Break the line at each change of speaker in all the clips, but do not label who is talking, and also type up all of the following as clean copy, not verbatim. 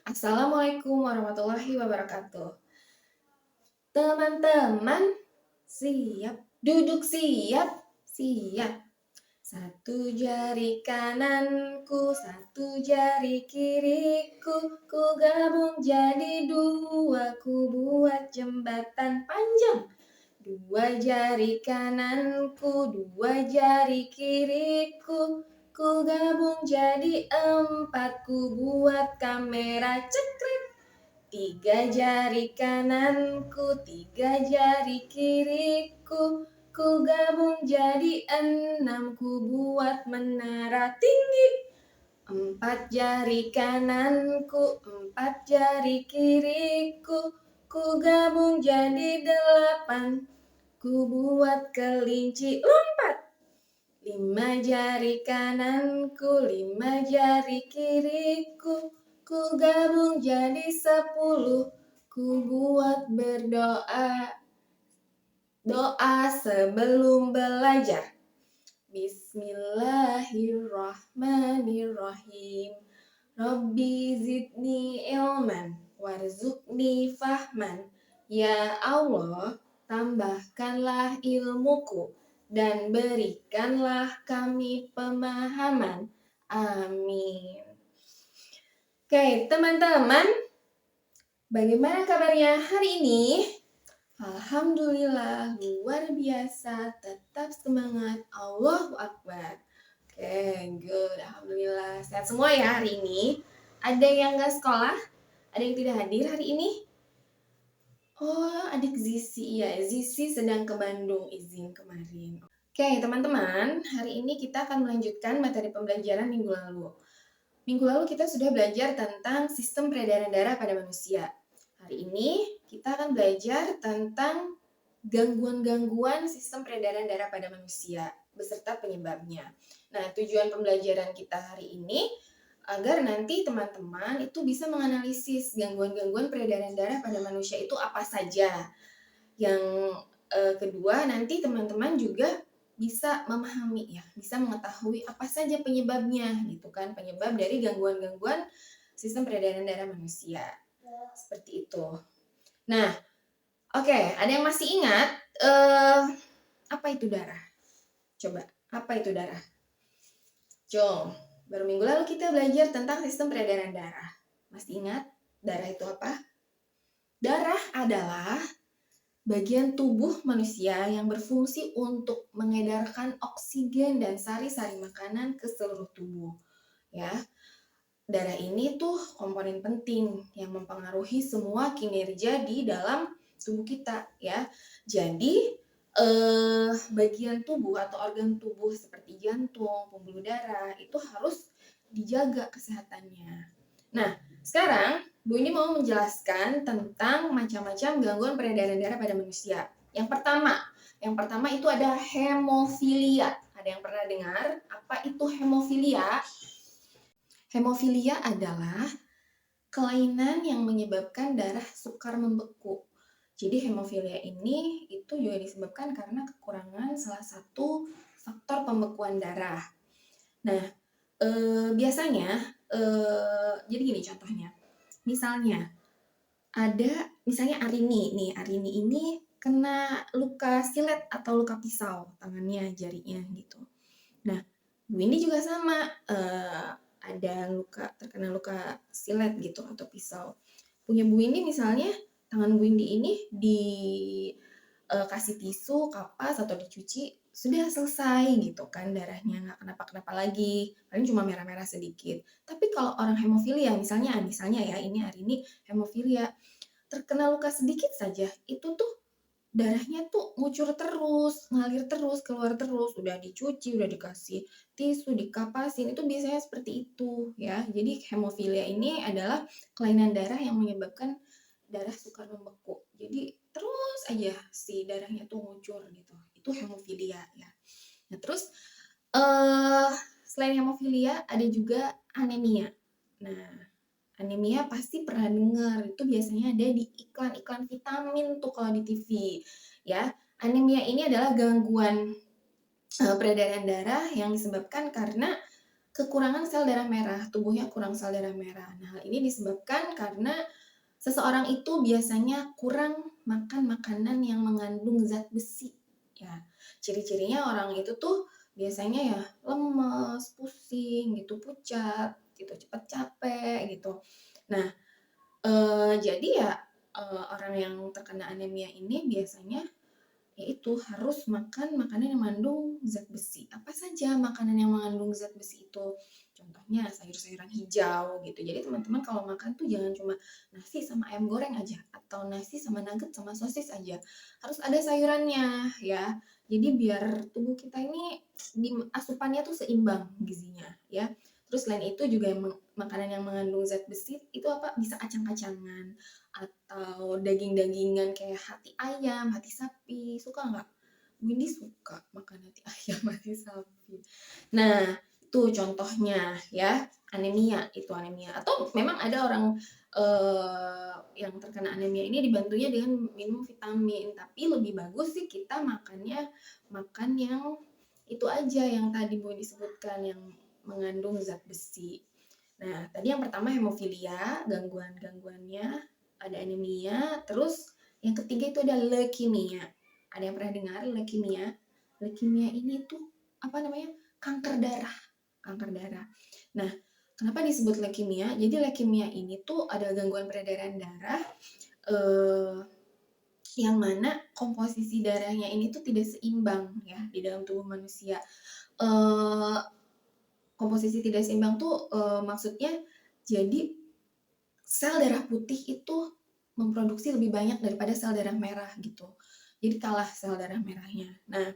Assalamualaikum warahmatullahi wabarakatuh. Teman-teman, siap, duduk siap, siap. Satu jari kananku, satu jari kiriku, ku gabung jadi dua, ku buat jembatan panjang. Dua jari kananku, dua jari kiriku, ku gabung jadi empat, ku buat kamera cekret. Tiga jari kananku, tiga jari kiriku, ku gabung jadi enam, ku buat menara tinggi. Empat jari kananku, empat jari kiriku, ku gabung jadi delapan, ku buat kelinci lompat. Lima jari kananku, lima jari kiriku, ku gabung jadi 10, ku buat berdoa. Doa sebelum belajar. Bismillahirrahmanirrahim. Rabbi zidni ilman warzuqni fahman. Ya Allah, tambahkanlah ilmuku dan berikanlah kami pemahaman. Amin. Oke, teman-teman, bagaimana kabarnya hari ini? Alhamdulillah, luar biasa, tetap semangat, Allahu Akbar. Oke, good, Alhamdulillah, sehat semua ya hari ini. Ada yang gak sekolah? Ada yang tidak hadir hari ini? Oh, adik Zizi, ya, Zizi sedang ke Bandung, izin kemarin. Oke, teman-teman, hari ini kita akan melanjutkan materi pembelajaran minggu lalu. Minggu lalu kita sudah belajar tentang sistem peredaran darah pada manusia. Hari ini kita akan belajar tentang gangguan-gangguan sistem peredaran darah pada manusia beserta penyebabnya. Nah, tujuan pembelajaran kita hari ini agar nanti teman-teman itu bisa menganalisis gangguan-gangguan peredaran darah pada manusia itu apa saja. Yang kedua, nanti teman-teman juga bisa memahami ya, bisa mengetahui apa saja penyebabnya gitu kan, penyebab dari gangguan-gangguan sistem peredaran darah manusia. Seperti itu. Nah, oke, ada yang masih ingat apa itu darah? Coba, apa itu darah? Jom, baru minggu lalu kita belajar tentang sistem peredaran darah. Masih ingat darah itu apa? Darah adalah bagian tubuh manusia yang berfungsi untuk mengedarkan oksigen dan sari-sari makanan ke seluruh tubuh. Ya, darah ini tuh komponen penting yang mempengaruhi semua kinerja di dalam tubuh kita, ya. Jadi bagian tubuh atau organ tubuh seperti jantung, pembuluh darah itu harus dijaga kesehatannya. Nah, sekarang Bu ini mau menjelaskan tentang macam-macam gangguan peredaran darah pada manusia. Yang pertama itu ada hemofilia. Ada yang pernah dengar apa itu hemofilia? Hemofilia adalah kelainan yang menyebabkan darah sukar membeku. Jadi hemofilia ini itu juga disebabkan karena kekurangan salah satu faktor pembekuan darah. Nah, biasanya jadi gini contohnya. Misalnya Arini ini kena luka silet atau luka pisau tangannya, jarinya gitu. Nah, Bu ini juga sama, ada terkena luka silet gitu atau pisau. Punya Bu ini misalnya tangan Bu ini kasih tisu, kapas atau dicuci, sudah selesai gitu kan darahnya, nggak kenapa-kenapa lagi, paling cuma merah-merah sedikit. Tapi kalau orang hemofilia misalnya ya ini Arini hemofilia, terkena luka sedikit saja itu tuh darahnya tuh ngucur terus, ngalir terus, keluar terus, udah dicuci, udah dikasih tisu, dikapasin, itu biasanya seperti itu ya. Jadi hemofilia ini adalah kelainan darah yang menyebabkan darah sukar membeku. Jadi terus aja si darahnya tuh ngucur gitu. Itu hemofilia ya. Nah, terus selain hemofilia ada juga anemia. Nah, anemia pasti pernah dengar, itu biasanya ada di iklan-iklan vitamin tuh kalau di TV ya. Anemia ini adalah gangguan peredaran darah yang disebabkan karena kekurangan sel darah merah, tubuhnya kurang sel darah merah. Nah, hal ini disebabkan karena seseorang itu biasanya kurang makan makanan yang mengandung zat besi, ya. Ciri-cirinya orang itu tuh biasanya ya lemes, pusing gitu, pucat gitu, cepat capek gitu. Nah, jadi ya, orang yang terkena anemia ini biasanya yaitu harus makan makanan yang mengandung zat besi. Apa saja makanan yang mengandung zat besi itu? Contohnya sayur-sayuran hijau gitu. Jadi teman-teman kalau makan tuh jangan cuma nasi sama ayam goreng aja atau nasi sama nugget sama sosis aja. Harus ada sayurannya ya. Jadi biar tubuh kita ini asupannya tuh seimbang gizinya ya. Terus selain itu juga makanan yang mengandung zat besi itu apa? Bisa kacang-kacangan atau daging-dagingan kayak hati ayam, hati sapi. Suka nggak? Windy suka makan hati ayam, hati sapi. Nah, itu contohnya ya, anemia itu anemia. Atau memang ada orang yang terkena anemia ini dibantunya dengan minum vitamin, tapi lebih bagus sih kita makan yang itu aja yang tadi Bu disebutkan yang mengandung zat besi. Nah, tadi yang pertama hemofilia, gangguan-gangguannya, ada anemia, terus yang ketiga itu ada leukemia. Ada yang pernah dengar leukemia? Leukemia ini tuh apa namanya? Kanker darah. Kanker darah. Nah, kenapa disebut leukemia? Jadi leukemia ini tuh ada gangguan peredaran darah yang mana komposisi darahnya ini tuh tidak seimbang ya di dalam tubuh manusia. Komposisi tidak seimbang tuh maksudnya jadi sel darah putih itu memproduksi lebih banyak daripada sel darah merah gitu. Jadi kalah sel darah merahnya. Nah,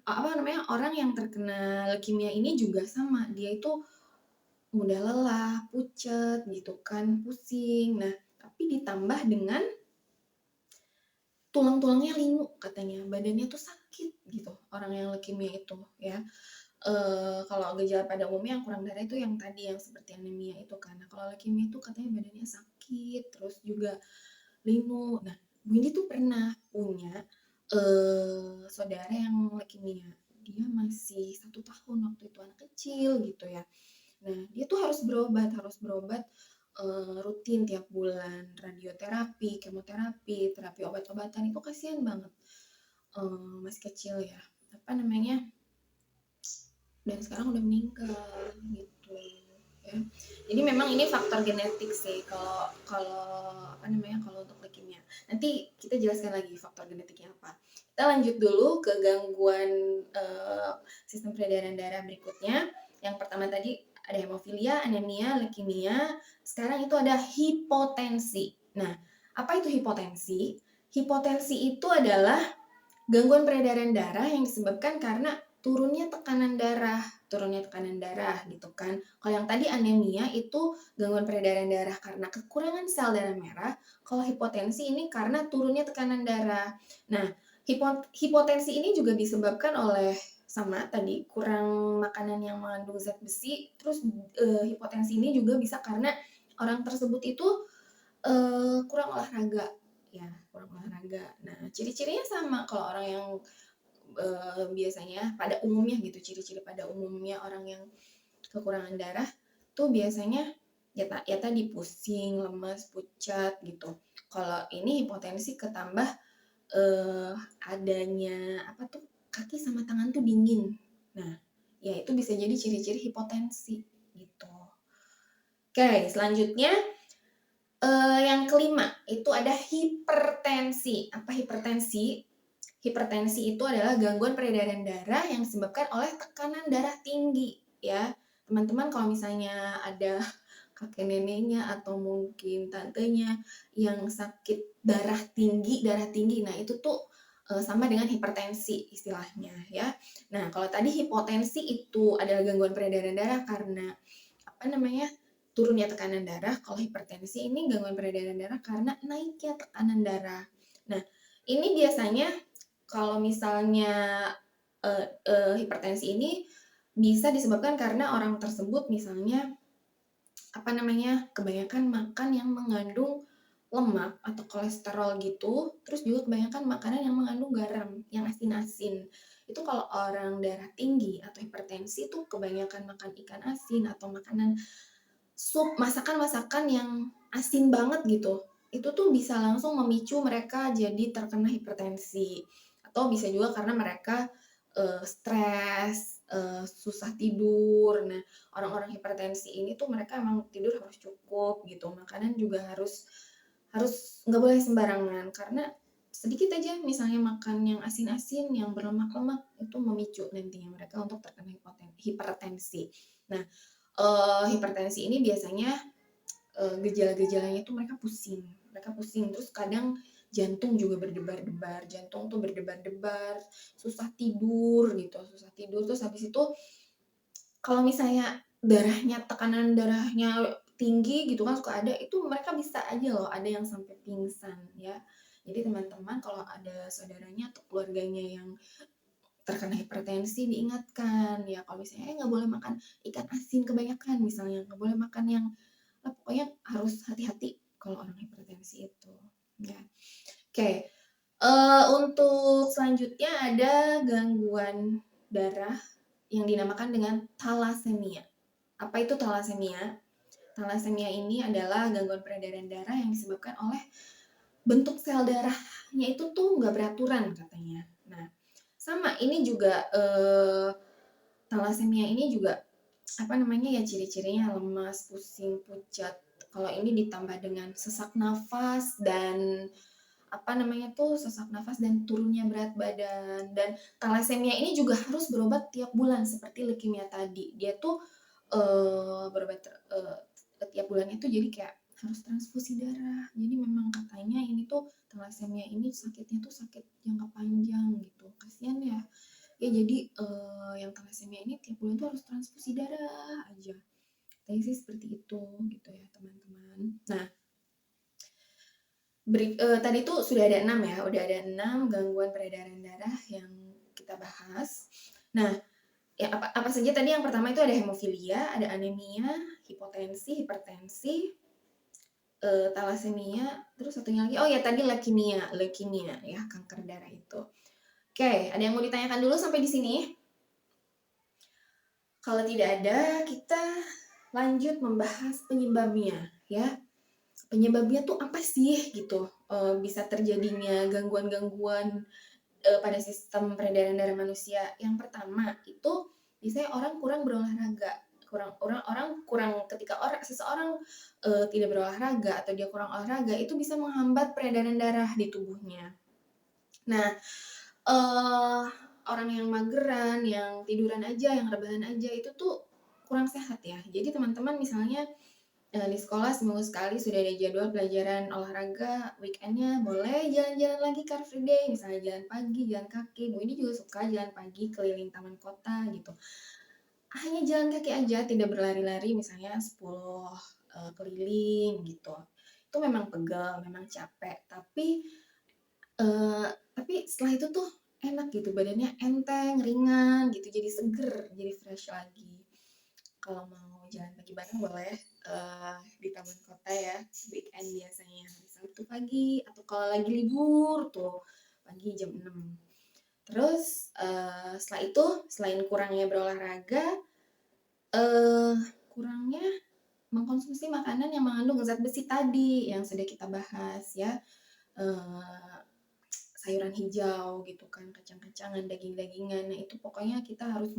apa namanya, orang yang terkena leukemia ini juga sama, dia itu mudah lelah, pucat gitu kan, pusing. Nah, tapi ditambah dengan tulang-tulangnya lingu katanya, badannya tuh sakit gitu orang yang leukemia itu ya. Kalau gejala pada umumnya yang kurang darah itu yang tadi yang seperti anemia itu kan. Nah, kalau leukemia itu katanya badannya sakit, terus juga lingu. Nah, Bu ini tuh pernah punya saudara yang leukemia. Dia masih 1 tahun waktu itu, anak kecil gitu ya. Nah, dia tuh harus berobat rutin tiap bulan, radioterapi, kemoterapi, terapi obat-obatan itu kasihan banget. Masih kecil ya. Apa namanya? Dan sekarang udah meninggal gitu ya. Jadi memang ini faktor genetik sih kalau kalau apa namanya kalau untuk leukemia. Nanti kita jelaskan lagi faktor genetiknya apa. Kita lanjut dulu ke gangguan sistem peredaran darah berikutnya. Yang pertama tadi ada hemofilia, anemia, leukemia. Sekarang itu ada hipotensi. Nah, apa itu hipotensi? Hipotensi itu adalah gangguan peredaran darah yang disebabkan karena turunnya tekanan darah gitu kan. Kalau yang tadi anemia itu gangguan peredaran darah karena kekurangan sel darah merah, kalau hipotensi ini karena turunnya tekanan darah. Nah, hipotensi ini juga disebabkan oleh sama tadi kurang makanan yang mengandung zat besi, terus hipotensi ini juga bisa karena orang tersebut itu kurang olahraga ya, kurang olahraga. Nah, ciri-cirinya sama kalau orang yang biasanya pada umumnya gitu, ciri-ciri pada umumnya orang yang kekurangan darah tuh biasanya ya tadi pusing, lemas, pucat gitu. Kalau ini hipotensi ketambah adanya apa tuh kaki sama tangan tuh dingin. Nah, ya itu bisa jadi ciri-ciri hipotensi gitu. Oke, selanjutnya yang kelima itu ada hipertensi. Apa hipertensi? Hipertensi itu adalah gangguan peredaran darah yang disebabkan oleh tekanan darah tinggi ya. Teman-teman kalau misalnya ada kakek neneknya atau mungkin tantenya yang sakit darah tinggi, nah itu tuh sama dengan hipertensi istilahnya ya. Nah, kalau tadi hipotensi itu adalah gangguan peredaran darah karena apa namanya? Turunnya tekanan darah. Kalau hipertensi ini gangguan peredaran darah karena naiknya tekanan darah. Nah, ini biasanya kalau misalnya hipertensi ini bisa disebabkan karena orang tersebut misalnya apa namanya kebanyakan makan yang mengandung lemak atau kolesterol gitu, terus juga kebanyakan makanan yang mengandung garam, yang asin-asin. itu kalau orang darah tinggi atau hipertensi itu kebanyakan makan ikan asin atau makanan sup, masakan-masakan yang asin banget gitu, itu tuh bisa langsung memicu mereka jadi terkena hipertensi. Atau bisa juga karena mereka, stres, susah tidur. Nah, orang-orang hipertensi ini tuh mereka emang tidur harus cukup gitu, makanan juga harus harus nggak boleh sembarangan, karena sedikit aja misalnya makan yang asin-asin, yang berlemak-lemak, itu memicu nantinya mereka untuk terkena hipertensi. Nah, hipertensi ini biasanya, gejala-gejalanya itu mereka pusing, terus kadang jantung juga berdebar-debar, jantung tuh berdebar-debar, susah tidur, terus habis itu kalau misalnya tekanan darahnya tinggi gitu kan suka ada, itu mereka bisa aja loh ada yang sampai pingsan ya. Jadi teman-teman kalau ada saudaranya atau keluarganya yang terkena hipertensi diingatkan ya kalau misalnya nggak boleh makan ikan asin kebanyakan misalnya, nggak boleh makan yang pokoknya harus hati-hati kalau orang hipertensi itu, ya. Oke, untuk selanjutnya ada gangguan darah yang dinamakan dengan thalassemia. Apa itu thalassemia? Thalassemia ini adalah gangguan peredaran darah yang disebabkan oleh bentuk sel darahnya itu tuh nggak beraturan katanya. Nah, sama ini juga thalassemia ini juga apa namanya ya ciri-cirinya lemas, pusing, pucat. Kalau ini ditambah dengan sesak nafas dan apa namanya tuh sesak nafas dan turunnya berat badan, dan thalassemia ini juga harus berobat tiap bulan seperti leukemia tadi. Dia tuh berobat tiap bulannya tuh jadi kayak harus transfusi darah. Jadi memang katanya ini tuh thalassemia ini sakitnya tuh sakit jangka panjang gitu. Kasihan ya. Ya jadi yang thalassemia ini tiap bulan tuh harus transfusi darah aja. Katanya sih seperti itu gitu ya teman-teman. Nah, tadi tuh sudah ada 6 ya, udah ada 6 gangguan peredaran darah yang kita bahas. Nah, ya apa saja tadi? Yang pertama itu ada hemofilia, ada anemia, hipotensi, hipertensi, thalassemia, terus satunya lagi, oh ya tadi leukemia ya, kanker darah itu. Oke, ada yang mau ditanyakan dulu sampai di sini? Kalau tidak ada, kita lanjut membahas penyebabnya ya. Penyebabnya tuh apa sih gitu? Bisa terjadinya gangguan-gangguan pada sistem peredaran darah manusia. Yang pertama itu biasanya orang kurang berolahraga. Ketika seseorang tidak berolahraga atau dia kurang olahraga itu bisa menghambat peredaran darah di tubuhnya. Nah, orang yang mageran, yang tiduran aja, yang rebahan aja itu tuh kurang sehat ya. Jadi teman-teman misalnya di sekolah seminggu sekali sudah ada jadwal pelajaran olahraga, weekendnya boleh jalan-jalan lagi Car Free Day, misalnya jalan pagi, jalan kaki. Bu ini juga suka jalan pagi keliling taman kota gitu. Hanya jalan kaki aja, tidak berlari-lari misalnya 10 keliling gitu. Itu memang pegel, memang capek, tapi setelah itu tuh enak gitu, badannya enteng, ringan gitu, jadi seger, jadi fresh lagi. Kalau mau jalan pagi bareng boleh di taman kota ya, weekend biasanya hari Sabtu pagi atau kalau lagi libur tuh pagi jam 6. Terus setelah itu selain kurangnya berolahraga, kurangnya mengkonsumsi makanan yang mengandung zat besi tadi yang sudah kita bahas ya. Sayuran hijau gitu kan, kacang-kacangan, daging-dagingan. Nah, itu pokoknya kita harus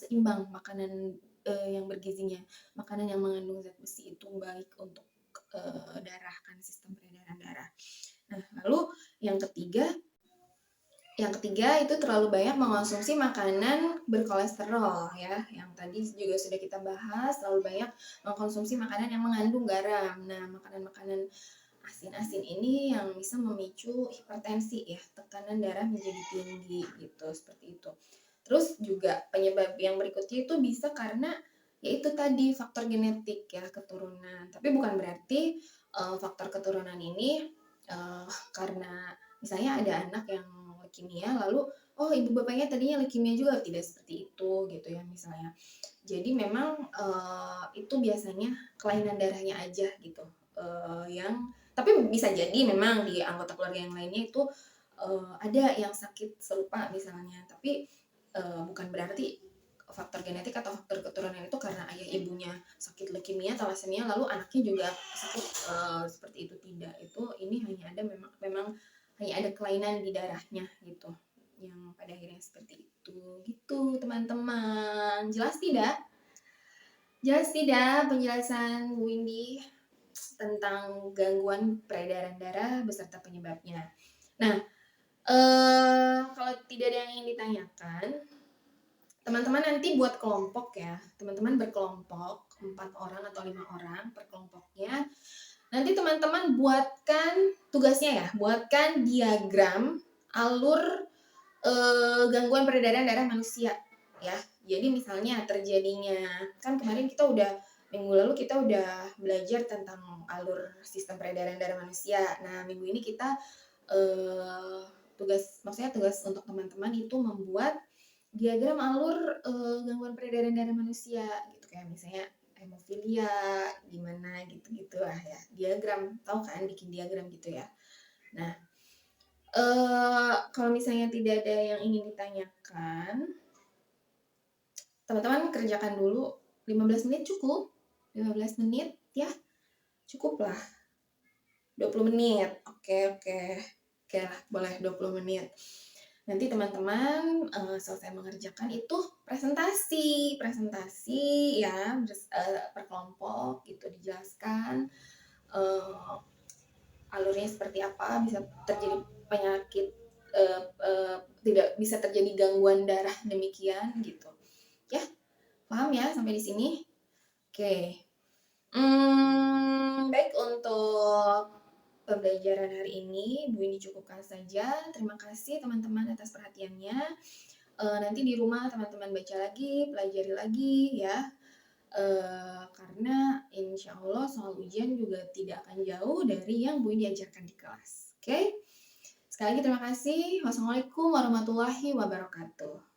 seimbang makanan yang bergizinya. Makanan yang mengandung zat besi itu baik untuk darah kan, sistem peredaran darah. Nah, lalu yang ketiga itu terlalu banyak mengkonsumsi makanan berkolesterol ya. Yang tadi juga sudah kita bahas, terlalu banyak mengkonsumsi makanan yang mengandung garam. Nah, makanan-makanan asin-asin ini yang bisa memicu hipertensi ya, tekanan darah menjadi tinggi gitu, seperti itu. Terus juga penyebab yang berikutnya itu bisa karena yaitu tadi faktor genetik ya, keturunan. Tapi bukan berarti faktor keturunan ini karena misalnya ada anak yang leukemia lalu ibu bapaknya tadinya leukemia juga, tidak seperti itu gitu ya misalnya. Jadi memang itu biasanya kelainan darahnya aja gitu yang tapi bisa jadi memang di anggota keluarga yang lainnya itu ada yang sakit serupa misalnya, tapi bukan berarti faktor genetik atau faktor keturunan itu karena ayah ibunya sakit leukemia, thalassemia, lalu anaknya juga sakit seperti itu, tidak. Ini hanya ada memang hanya ada kelainan di darahnya gitu, yang pada akhirnya seperti itu. Gitu teman-teman. Jelas tidak? Jelas tidak penjelasan Bu Windy tentang gangguan peredaran darah beserta penyebabnya? Nah, kalau tidak ada yang ingin ditanyakan, teman-teman nanti buat kelompok ya. Teman-teman berkelompok 4 orang atau 5 orang per kelompoknya. Nanti teman-teman buatkan tugasnya ya, buatkan diagram alur gangguan peredaran darah manusia ya. Jadi misalnya terjadinya, kan kemarin kita udah minggu lalu kita udah belajar tentang alur sistem peredaran darah manusia. Nah, minggu ini kita tugas untuk teman-teman itu membuat diagram alur gangguan peredaran darah manusia gitu, kayak misalnya hemofilia gimana gitu-gitu lah ya. Diagram, tahu kan bikin diagram gitu ya. Nah, kalau misalnya tidak ada yang ingin ditanyakan, teman-teman kerjakan dulu 15 menit cukup. 15 menit ya, cukup lah. 20 menit, oke lah, boleh 20 menit. Nanti teman-teman selesai mengerjakan itu presentasi ya, per kelompok gitu, dijelaskan alurnya seperti apa, bisa terjadi penyakit, tidak bisa terjadi gangguan darah demikian gitu. Ya, paham ya sampai di sini? Oke. Baik, untuk pembelajaran hari ini Bu ini cukupkan saja. Terima kasih teman-teman atas perhatiannya. Nanti di rumah teman-teman baca lagi, pelajari lagi ya. Karena insya Allah soal ujian juga tidak akan jauh dari yang Bu ini ajarkan di kelas. Oke? Sekali lagi terima kasih. Wassalamualaikum warahmatullahi wabarakatuh.